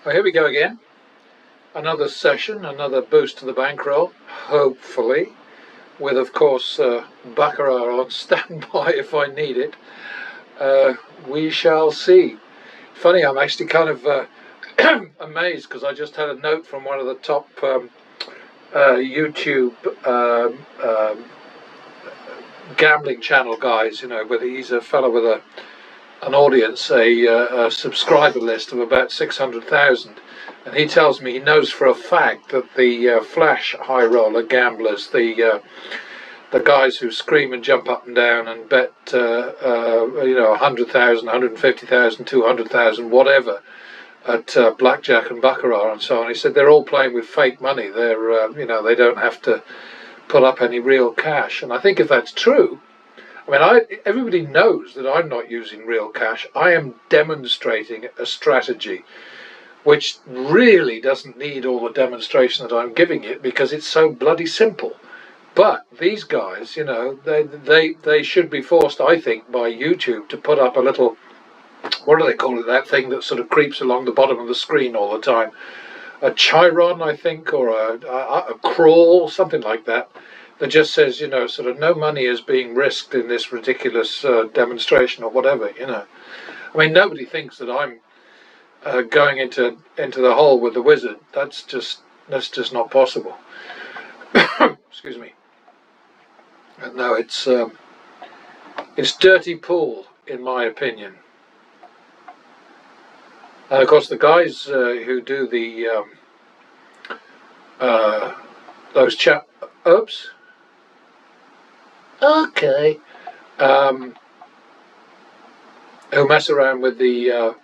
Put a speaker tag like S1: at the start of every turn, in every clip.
S1: Well, here we go again. Another session, another boost to the bankroll, hopefully, with of course baccarat on standby if I need it. We shall see. Funny, I'm actually kind of amazed because I just had a note from one of the top YouTube gambling channel guys, you know, whether he's a fellow with an audience, a subscriber list of about 600,000, and he tells me he knows for a fact that the flash high roller gamblers, the guys who scream and jump up and down and bet you know, 100,000, 150,000, 200,000, whatever, at blackjack and baccarat and so on. He said they're all playing with fake money. They're you know, they don't have to put up any real cash. And I think if that's true, I mean, everybody knows that I'm not using real cash. I am demonstrating a strategy which really doesn't need all the demonstration that I'm giving it because it's so bloody simple. But these guys, you know, they should be forced, I think, by YouTube to put up a little, what do they call it, that thing that sort of creeps along the bottom of the screen all the time? A chyron, I think, or a crawl, something like that. That just says, you know, sort of no money is being risked in this ridiculous demonstration or whatever, you know. I mean, nobody thinks that I'm going into the hole with the wizard. That's just not possible. Excuse me. No, it's dirty pool, in my opinion. And of course, the guys who do the those oops. Okay. Who mess around with the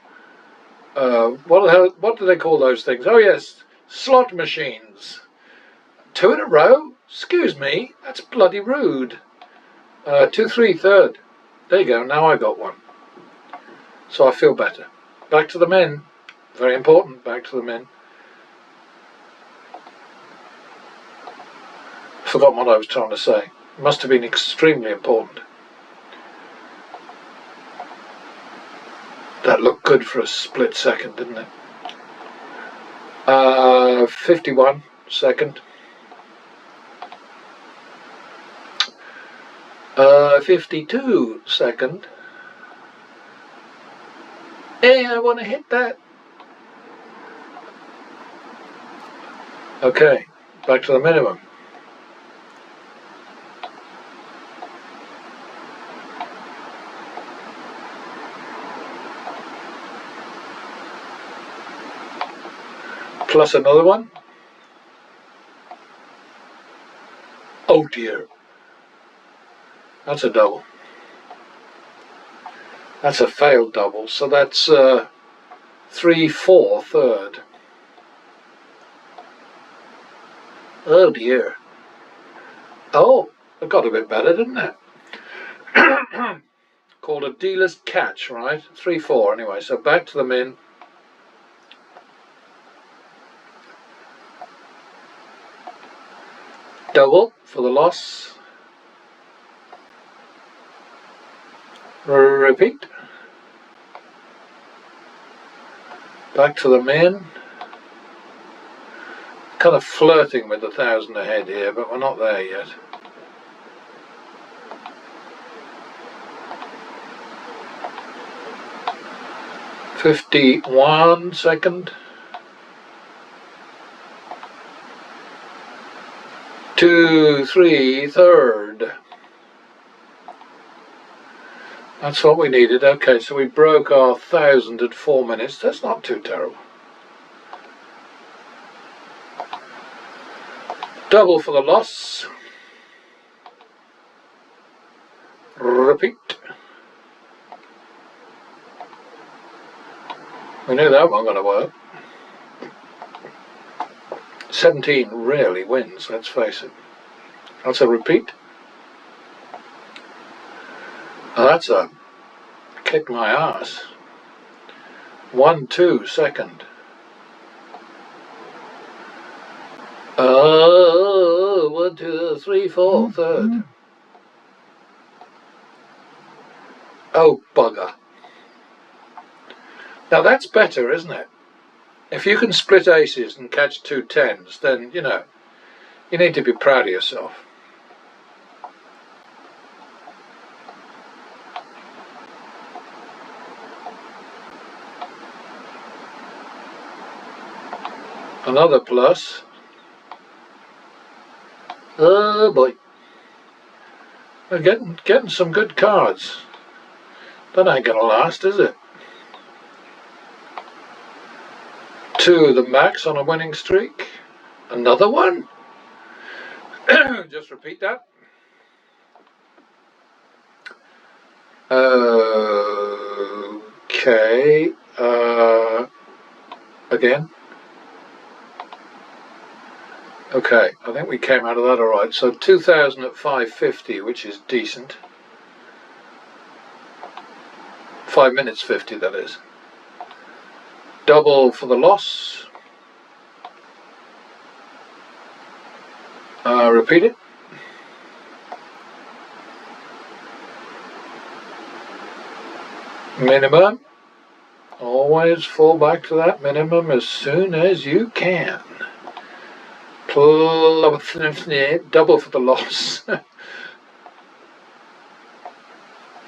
S1: what do they call those things? Oh yes, slot machines. 2 in a row? Excuse me, that's bloody rude. 2, 3, third. There you go, now I got one. So I feel better. Back to the men. Very important, back to the men. Forgotten what I was trying to say. Must have been extremely important. That looked good for a split second, didn't it? 51 second. 52 second. Hey, I want to hit that. Okay, back to the minimum. Plus another one. Oh dear. That's a double. That's a failed double, so that's 3, 4, third. Oh dear. Oh, it got a bit better, didn't it? Called a dealer's catch, right? 3, 4 anyway, so back to the min. Double for the loss. Repeat. Back to the min. Kind of flirting with the 1,000 ahead here, but we're not there yet. $51 second. 2, 3 third. That's what we needed. Okay, so we broke our 1,000 at 4 minutes. That's not too terrible. Double for the loss. Repeat. We knew that wasn't going to work. 17 rarely wins, let's face it. That's a repeat. Oh, that's a kick my ass. 1, 2 second. Oh, 1, 2, 3, 4 third. Oh, bugger. Now that's better, isn't it? If you can split aces and catch 2 tens, then, you know, you need to be proud of yourself. Another plus. Oh boy. We're getting some good cards. That ain't gonna last, is it? 2 the max on a winning streak. Another one. Just repeat that. Okay. Again. Okay, I think we came out of that all right. So 2,000 at 550, which is decent. 5 minutes 50, that is. Double for the loss. Repeat it. Minimum. Always fall back to that minimum as soon as you can. Double for the loss. That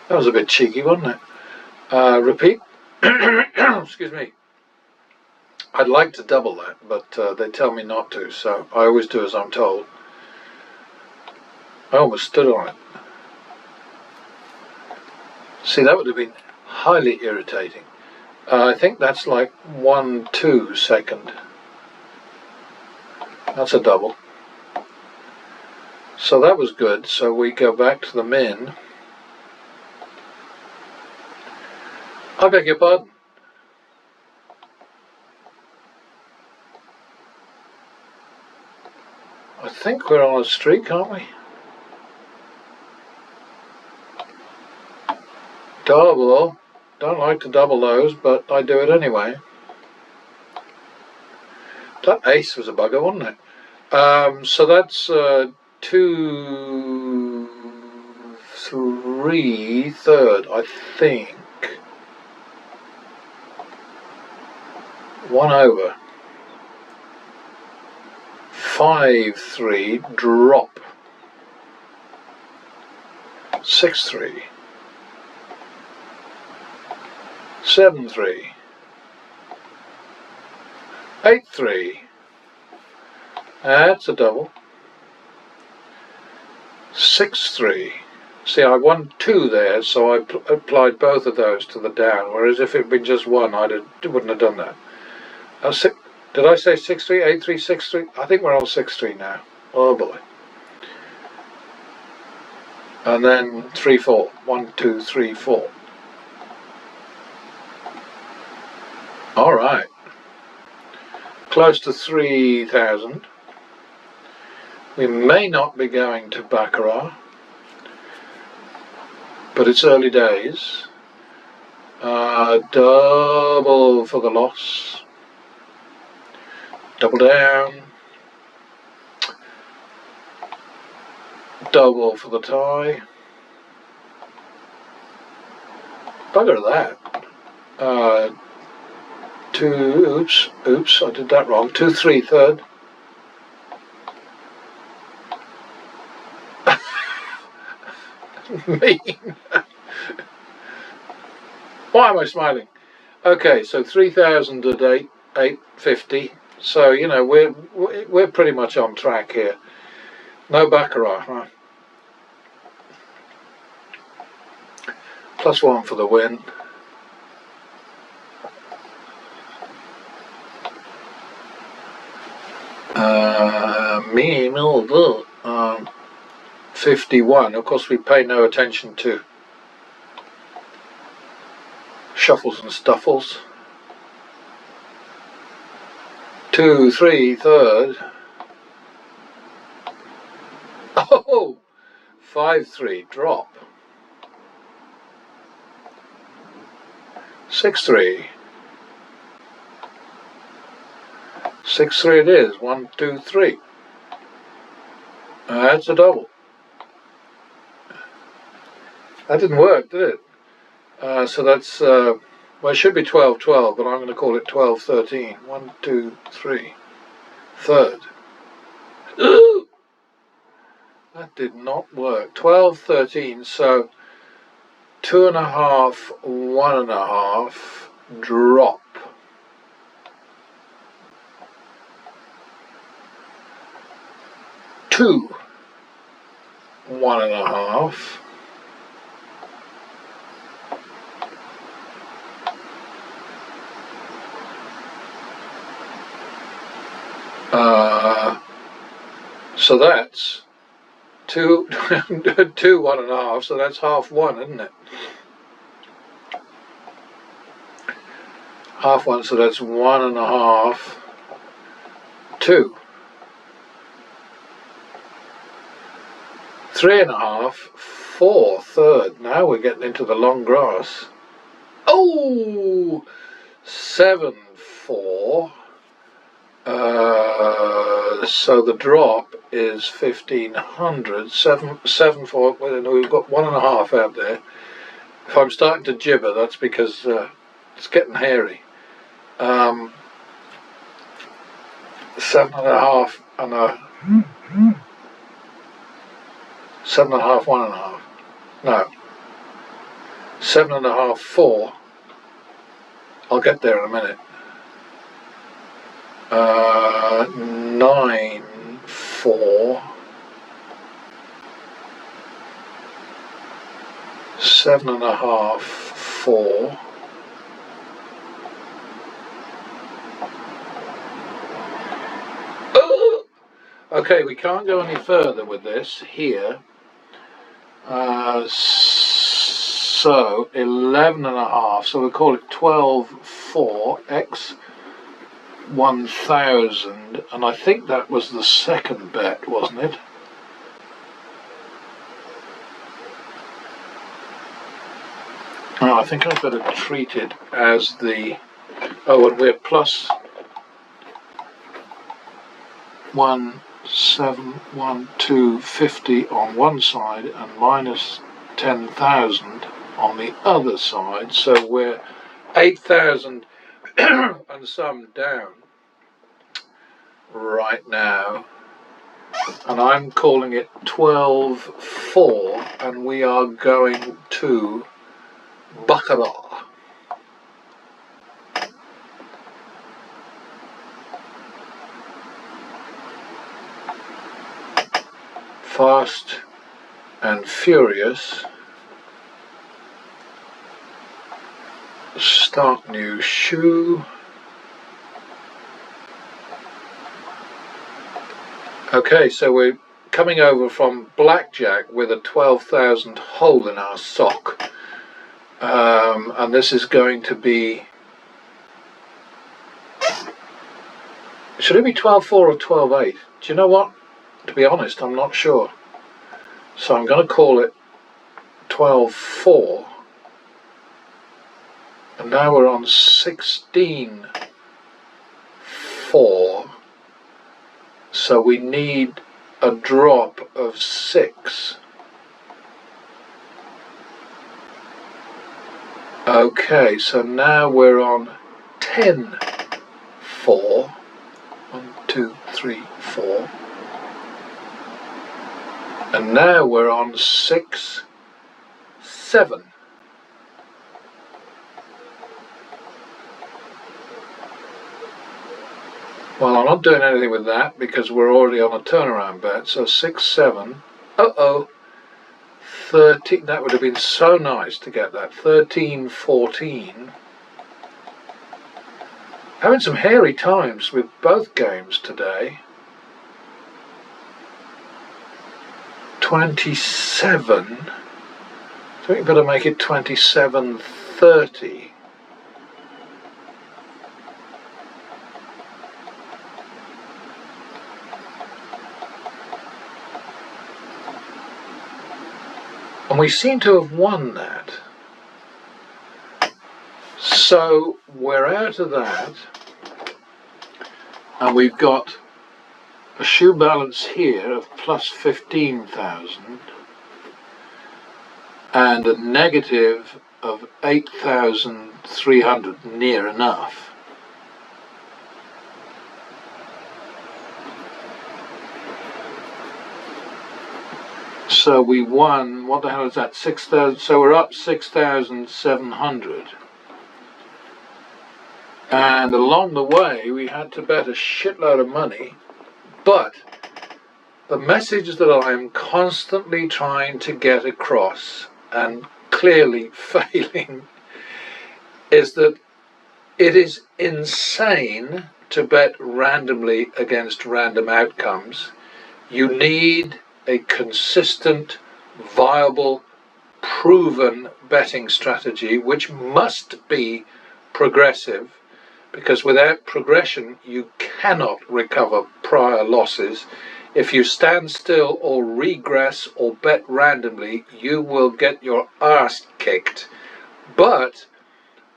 S1: was a bit cheeky, wasn't it? Repeat. Excuse me. I'd like to double that, but they tell me not to, so I always do as I'm told. I almost stood on it. See, that would have been highly irritating. I think that's like 1-2 second. That's a double. So that was good. So we go back to the min. I beg your pardon. I think we're on a streak, aren't we? Double. Don't like to double those, but I do it anyway. That ace was a bugger, wasn't it? So that's 2, 3, third, I think. 1 over. 5, 3, drop. 6, 3. 7, 3. 8, 3. That's a double. 6, 3. See, I won 2 there, so I applied both of those to the down, whereas if it had been just 1, I wouldn't have done that. Did I say 6, 3, 8, 3, 6, 3? I think we're on 6, 3 now. Oh boy. And then 3, 4. 1, 2, 3, 4. All right. Close to 3,000. We may not be going to baccarat, but it's early days. Double for the loss. Double down. Double for the tie. Bugger that. 2, oops, I did that wrong. 2, 3, third. Mean. Why am I smiling? Okay, so 3,000 at 850. So you know we're pretty much on track here. No baccarat, huh? +1 for the win. Me, 51. Of course, we pay no attention to shuffles and stuffles. 2, 3, third. Oh, 5, 3, drop. 6, 3. 6, 3 it is. 1, 2, 3. That's a double. That didn't work, did it? So that's Well, it should be 12-12, but I'm going to call it 12-13. 1, 2, 3. Third. Ooh! That did not work. 12-13, so 2.5, 1.5, drop. Two, 1.5. So that's 2, 2, 1.5, so that's half one, isn't it? Half one, so that's 1.5, 2. 3.5, 4, third. Now we're getting into the long grass. Oh! 7, 4. So the drop is 1,500. 7, 4. Well, no, we've got 1.5 out there. If I'm starting to gibber, that's because it's getting hairy. 7.5 and a 7.5, 1.5. No. 7.5, 4. I'll get there in a minute. 9, 4. 7.5, 4. Okay, we can't go any further with this here. So 11.5. So we'll call it 12, 4 x 1,000, and I think that was the second bet, wasn't it? Oh, I think I'd better treat it as the... Oh, and we're plus 1,712.50 on one side and minus 10,000 on the other side, so we're 8,000 and some down right now, and I'm calling it 12-4, and we are going to baccarat. Fast and furious. Start new shoe. Okay, so we're coming over from blackjack with a 12,000 hole in our sock, and this is going to be, should it be 12-4 or 12-8? Do you know what? To be honest, I'm not sure. So I'm going to call it 12-4. And now we're on 16-4. So we need a drop of 6. Okay, so now we're on 10-4. 1, 2, 3, 4. And now we're on 6-7. Well, I'm not doing anything with that because we're already on a turnaround bet. So 6-7. Uh-oh. 13. That would have been so nice to get that. 13-14. Having some hairy times with both games today. 27. I think we better make it 27-30. And we seem to have won that. So we're out of that. And we've got a shoe balance here of plus 15,000 and a negative of 8,300 near enough. So we won, what the hell is that, 6,000, so we're up 6,700. And along the way we had to bet a shitload of money, but the message that I am constantly trying to get across, and clearly failing, is that it is insane to bet randomly against random outcomes. You need a consistent, viable, proven betting strategy which must be progressive, because without progression you cannot recover prior losses. If you stand still or regress or bet randomly, you will get your arse kicked. But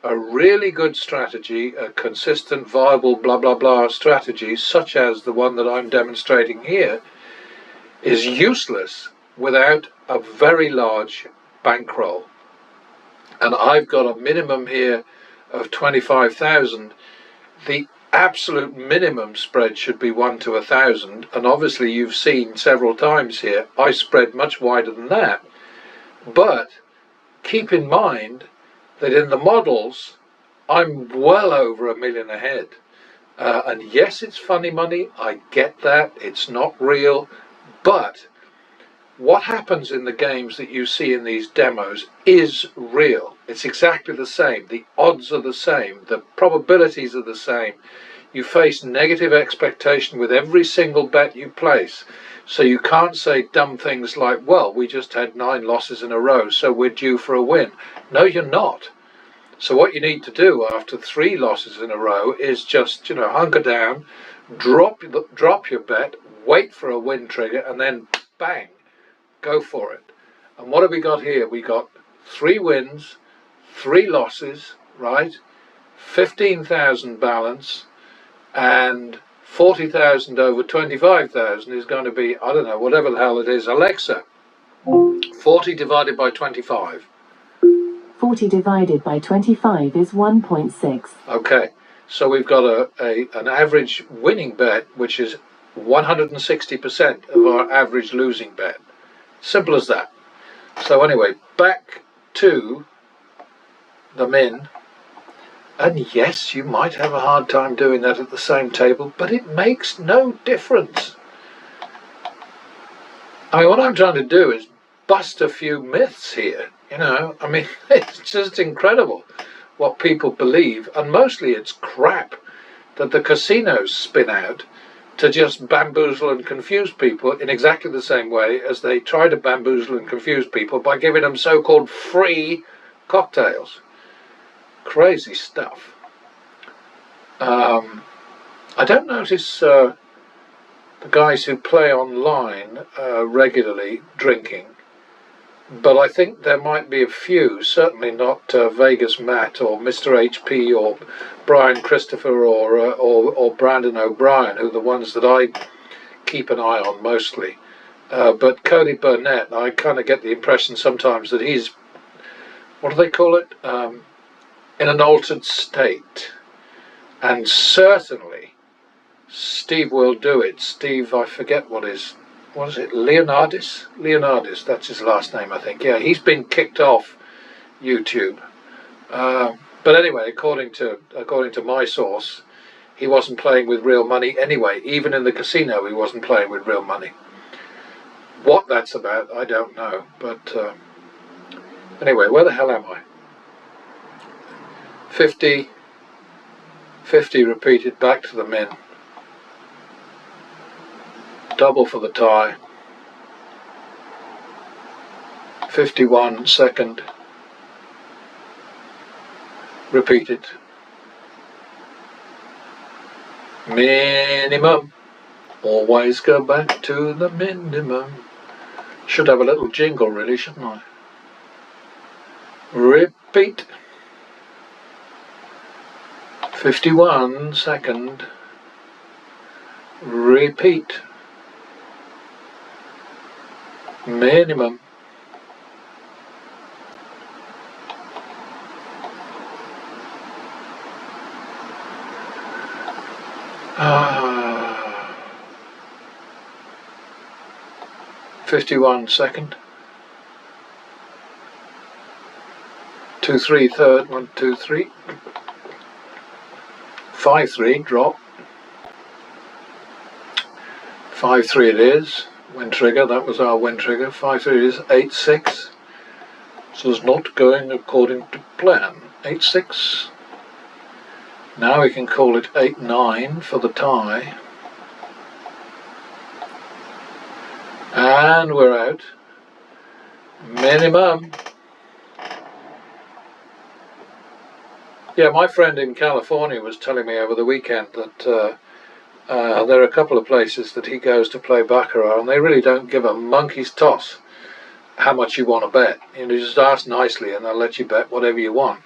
S1: a really good strategy, a consistent, viable, blah blah blah strategy, such as the one that I'm demonstrating here, is useless without a very large bankroll. And I've got a minimum here of 25,000. The absolute minimum spread should be 1 to 1,000, and obviously you've seen several times here I spread much wider than that. But keep in mind that in the models I'm well over $1 million ahead. And yes, it's funny money, I get that, it's not real, but what happens in the games that you see in these demos is real. It's exactly the same. The odds are the same. The probabilities are the same. You face negative expectation with every single bet you place. So you can't say dumb things like, well, we just had 9 losses in a row, so we're due for a win. No, you're not. So what you need to do after 3 losses in a row is just, hunker down, drop your bet, wait for a win trigger, and then bang, go for it. And what have we got here? We got 3 wins, 3 losses, right? 15,000 balance, and 40,000 over 25,000 is going to be, I don't know, whatever the hell it is. Alexa, 40 divided by 25.
S2: 40 divided by 25 is 1.6.
S1: Okay, so we've got an average winning bet, which is 160% of our average losing bet. Simple as that. So anyway, back to the min. And yes, you might have a hard time doing that at the same table, but it makes no difference. I mean, what I'm trying to do is bust a few myths here. I mean, it's just incredible what people believe, and mostly it's crap that the casinos spin out to just bamboozle and confuse people in exactly the same way as they try to bamboozle and confuse people by giving them so-called free cocktails. Crazy stuff. I don't notice the guys who play online regularly drinking, but I think there might be a few, certainly not Vegas Matt or Mr. HP or Brian Christopher or Brandon O'Brien, who are the ones that I keep an eye on mostly. But Cody Burnett, I kind of get the impression sometimes that he's, what do they call it, in an altered state. And certainly Steve will do it. Steve, I forget what is it, Leonardis? Leonardis, that's his last name, I think. Yeah, he's been kicked off YouTube. But anyway, according to my source, he wasn't playing with real money anyway. Even in the casino, he wasn't playing with real money. What that's about, I don't know. But anyway, where the hell am I? 50 repeated back to the min. Double for the tie. 51 second. Repeated. Minimum. Always go back to the minimum. Should have a little jingle really, shouldn't I? Repeat. 51 second. Repeat. Ah, 51 second. 2-3 third, 1-2-3. 5-3 drop. 5-3 it is. Win trigger, that was our win trigger. 5-3 it is. 8-6. So it's not going according to plan. 8-6. Now we can call it 8-9 for the tie. And we're out. Minimum. Yeah, my friend in California was telling me over the weekend that there are a couple of places that he goes to play baccarat, and they really don't give a monkey's toss how much you want to bet. You know, just ask nicely, and they'll let you bet whatever you want.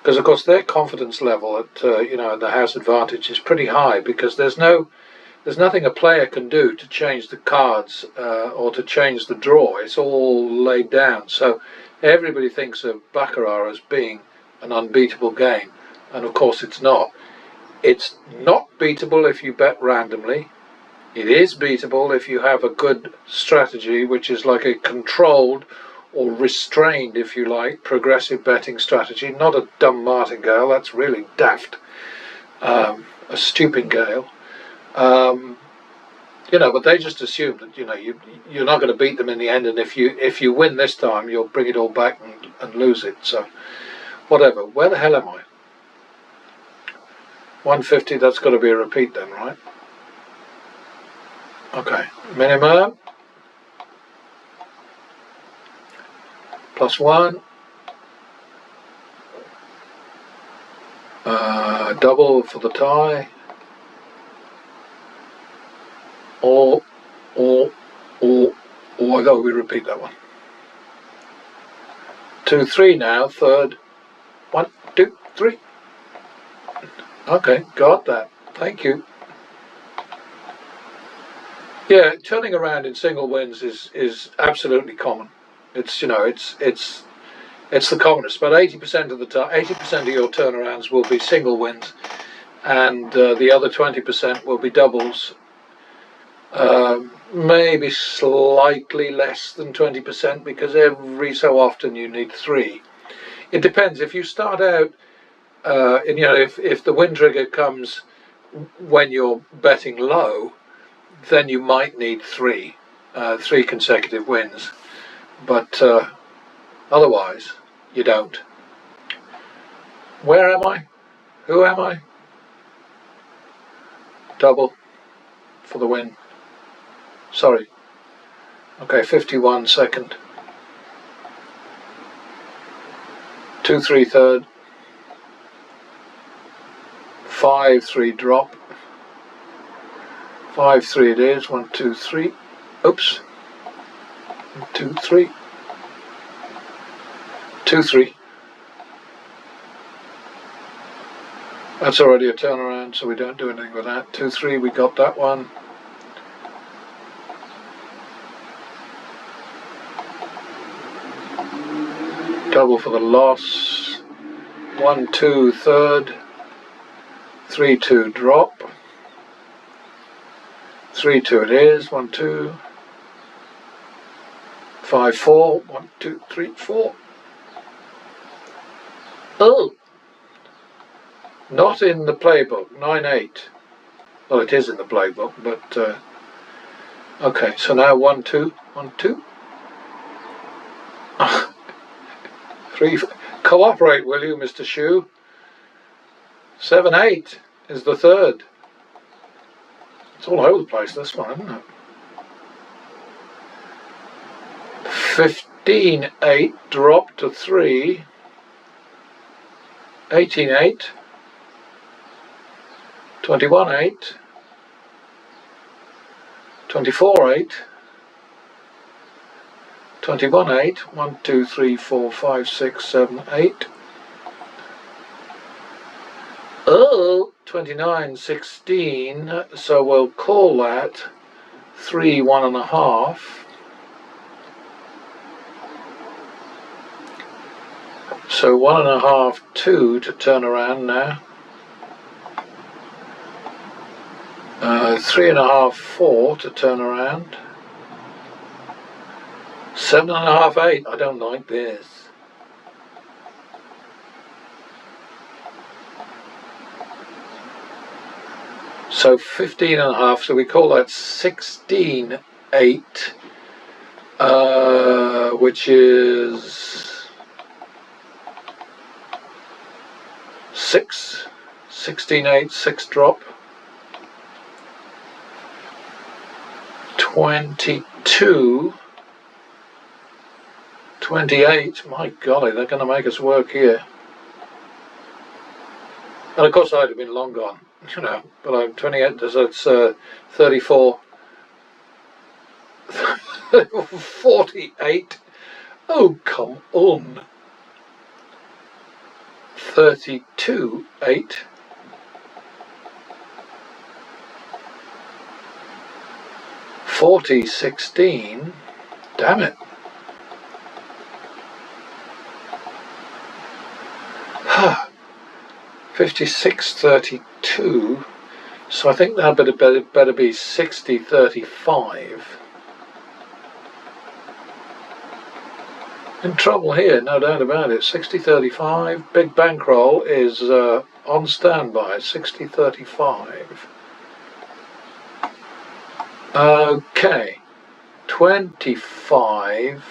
S1: Because of course their confidence level at the house advantage is pretty high, because there's nothing a player can do to change the cards or to change the draw. It's all laid down. So everybody thinks of baccarat as being an unbeatable game, and of course it's not. It's not beatable if you bet randomly. It is beatable if you have a good strategy, which is like a controlled or restrained, if you like, progressive betting strategy. Not a dumb martingale, that's really daft. A stupingale. But they just assume that you're not going to beat them in the end, and if you win this time, you'll bring it all back and lose it. So whatever. Where the hell am I? 150. That's got to be a repeat then, right? Okay. Minimum. +1. Double for the tie. Or I thought we repeat that one. 2-3 now, third. 1, 2, 3. Okay, got that. Thank you. Yeah, turning around in single wins is absolutely common. It's the commonest. About 80% of the time, 80% of your turnarounds will be single wins, and the other 20% will be doubles. Maybe slightly less than 20%, because every so often you need 3. It depends. If you start out, if the win trigger comes when you're betting low, then you might need 3 consecutive wins. But otherwise, you don't. Where am I? Who am I? Double for the win. Sorry. Okay, 51 second. 2-3 third. 5-3 drop. 5-3 it is. 1, 2, 3. Oops. 1, 2, 3. 2-3. That's already a turnaround, so we don't do anything with that. 2-3, we got that one. Double for the loss. 1, 2 third. 3-2 drop. 3-2 it is. 1, 2. 5-4. 1, 2, 3, 4. Oh! Not in the playbook. 9-8. Well, it is in the playbook, but okay. So now 1, 2. 1, 2. 3. Cooperate, will you, Mr. Shoe? 7-8 is the third. It's all over the place, this one, isn't it? 15-8 drop to 3. 18-8. 21-8. 24-8. 21-8. 1, 2, 3, 4, 5, 6, 7, 8. Oh, 29-16. So we'll call that 3, 1.5. So 1.5, 2 to turn around now. 3.5, 4 to turn around. 7.5, 8. I don't like this. So 15.5, so we call that 16, 8, which is 6, 16, 8, 6 drop. 22, 28, my golly, they're going to make us work here. And of course I'd have been long gone, you know, but I'm 28, so it's 34, 48, oh come on, 32, 8, 40, 16, damn it. 56, 32, so I think that better be 60, 35. In trouble here, no doubt about it. 60, 35, big bankroll is on standby, 60, 35. Okay, 25.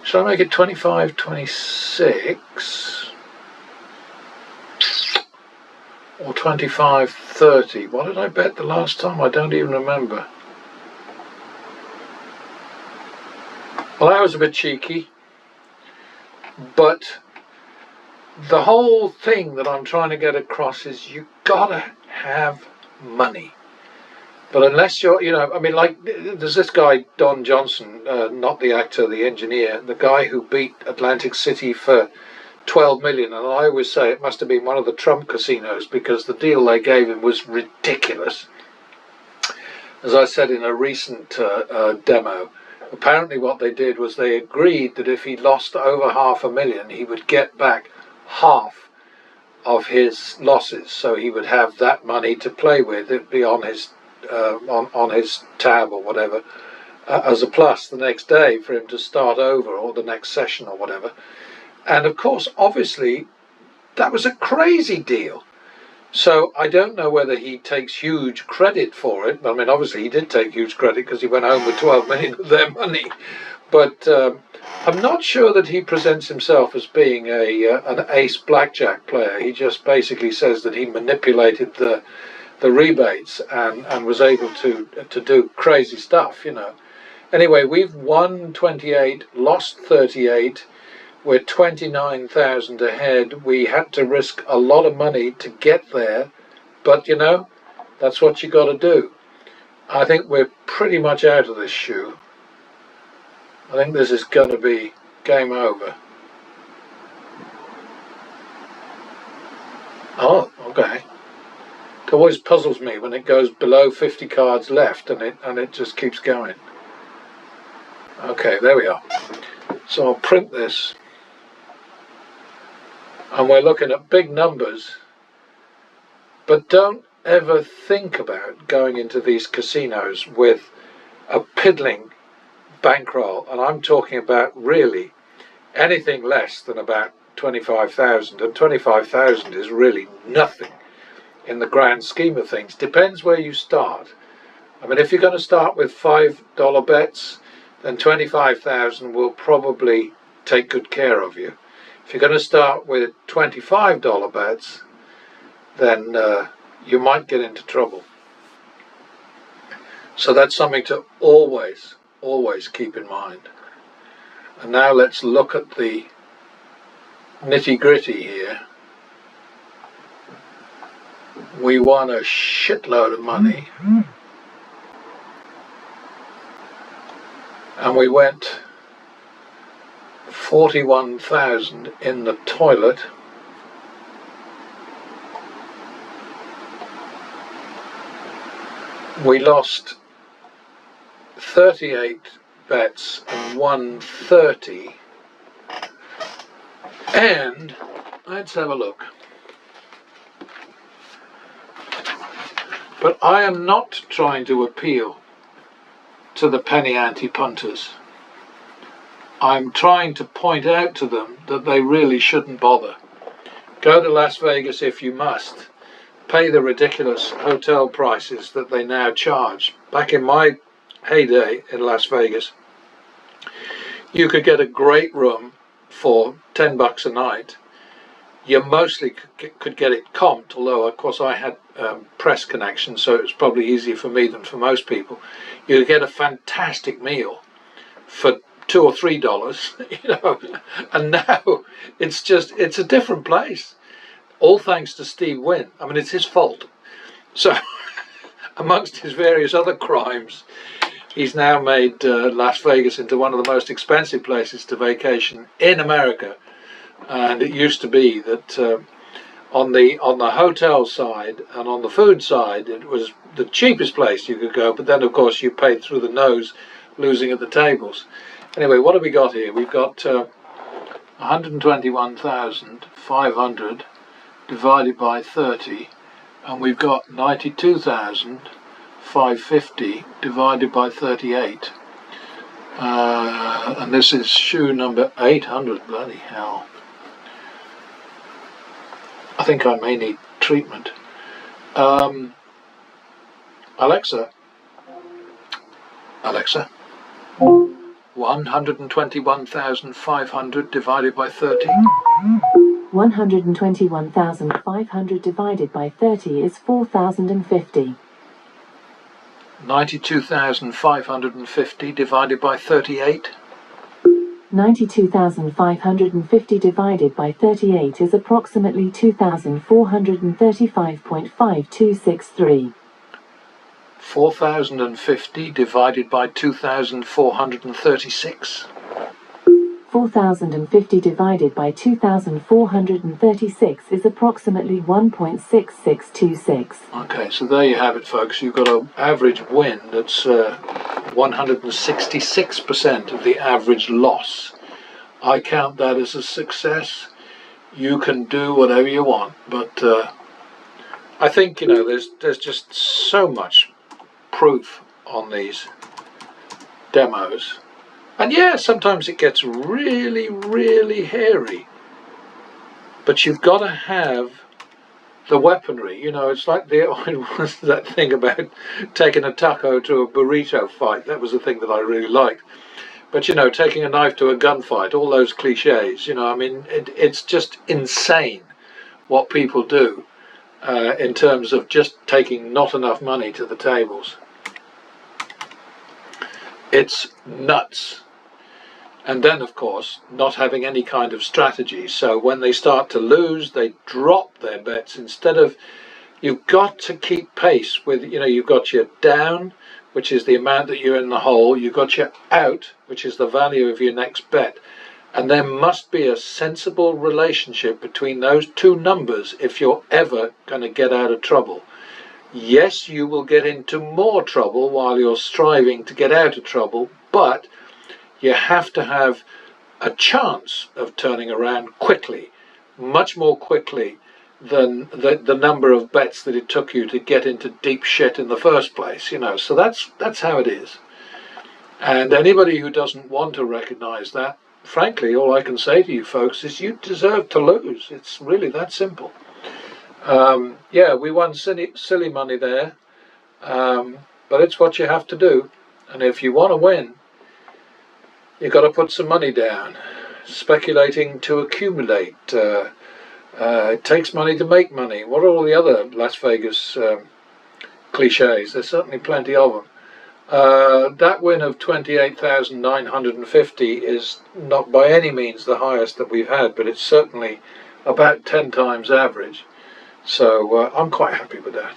S1: Shall I make it 25, 26? Or 25, 30. What did I bet the last time? I don't even remember. Well, that was a bit cheeky. But the whole thing that I'm trying to get across is you gotta have money. But unless you're, you know, I mean, like, there's this guy, Don Johnson, not the actor, the engineer, the guy who beat Atlantic City for 12 million, and I always say it must have been one of the Trump casinos because the deal they gave him was ridiculous. As I said in a recent demo, apparently what they did was they agreed that if he lost over $500,000 he would get back half of his losses, so he would have that money to play with. It'd be on his on his tab or whatever as a plus the next day for him to start over, or the next session or whatever. And of course, obviously, that was a crazy deal. So I don't know whether he takes huge credit for it. I mean, obviously he did take huge credit because he went home with 12 million of their money. But I'm not sure that he presents himself as being an ace blackjack player. He just basically says that he manipulated the rebates and was able to do crazy stuff, you know. Anyway, we've won 28, lost 38. We're 29,000 ahead. We had to risk a lot of money to get there, but you know, that's what you got to do. I think we're pretty much out of this shoe. I think this is going to be game over. Oh, okay. It always puzzles me when it goes below 50 cards left and it just keeps going. Okay, there we are. So I'll print this. And we're looking at big numbers, but don't ever think about going into these casinos with a piddling bankroll, and I'm talking about really anything less than about 25,000, and 25,000 is really nothing in the grand scheme of things. Depends where you start. I mean, if you're going to start with $5 bets, then 25,000 will probably take good care of you. If you're going to start with $25 bets, then you might get into trouble. So that's something to always keep in mind. And now let's look at the nitty-gritty here. We won a shitload of money. And we went 41,000 in the toilet. We lost 38 bets and won 30. And let's have a look. But I am not trying to appeal to the penny ante punters. I'm trying to point out to them that they really shouldn't bother. Go to Las Vegas if you must. Pay the ridiculous hotel prices that they now charge. Back in my heyday in Las Vegas, you could get a great room for $10 a night. You mostly could get it comped, although of course I had press connections, so it was probably easier for me than for most people. You could get a fantastic meal for $2 or $3, you know, and now it's a different place. All thanks to Steve Wynn. I mean, it's his fault. So, amongst his various other crimes, he's now made Las Vegas into one of the most expensive places to vacation in America. And it used to be that on the hotel side and on the food side, it was the cheapest place you could go. But then, of course, you paid through the nose, losing at the tables. Anyway, what have we got here? We've got 121,500 divided by 30, and we've got 92,550 divided by 38. And this is shoe number 800. Bloody hell. I think I may need treatment. Alexa, 121,500 divided by 30.
S2: 121,500 divided by 30 is 4,050.
S1: 92,550 divided by 38.
S2: 92,550 divided by 38 is approximately 2,435.5263.
S1: 4,050 divided by 2,436.
S2: 4,050 divided by 2,436 is approximately 1.6626.
S1: Okay, so there you have it, folks. You've got an average win that's 166% of the average loss. I count that as a success. You can do whatever you want, but I think, you know, there's just so much proof on these demos. And yeah, sometimes it gets really, really hairy. But you've got to have the weaponry. You know, it's like that thing about taking a taco to a burrito fight. That was the thing that I really liked. But, you know, taking a knife to a gunfight, all those cliches, you know, I mean, it's just insane what people do in terms of just taking not enough money to the tables. It's nuts. And then, of course, not having any kind of strategy. So when they start to lose, they drop their bets. Instead of, you've got to keep pace with, you know, you've got your down, which is the amount that you're in the hole. You've got your out, which is the value of your next bet. And there must be a sensible relationship between those two numbers if you're ever going to get out of trouble. Yes, you will get into more trouble while you're striving to get out of trouble, but you have to have a chance of turning around quickly, much more quickly than the number of bets that it took you to get into deep shit in the first place, you know. So that's how it is. And anybody who doesn't want to recognize that, frankly, all I can say to you folks is you deserve to lose. It's really that simple. Yeah, we won silly money there, but it's what you have to do. And if you want to win, you've got to put some money down. Speculating to accumulate. It takes money to make money. What are all the other Las Vegas cliches? There's certainly plenty of them. That win of 28,950 is not by any means the highest that we've had, but it's certainly about 10 times average. So I'm quite happy with that.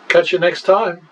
S1: Catch you next time.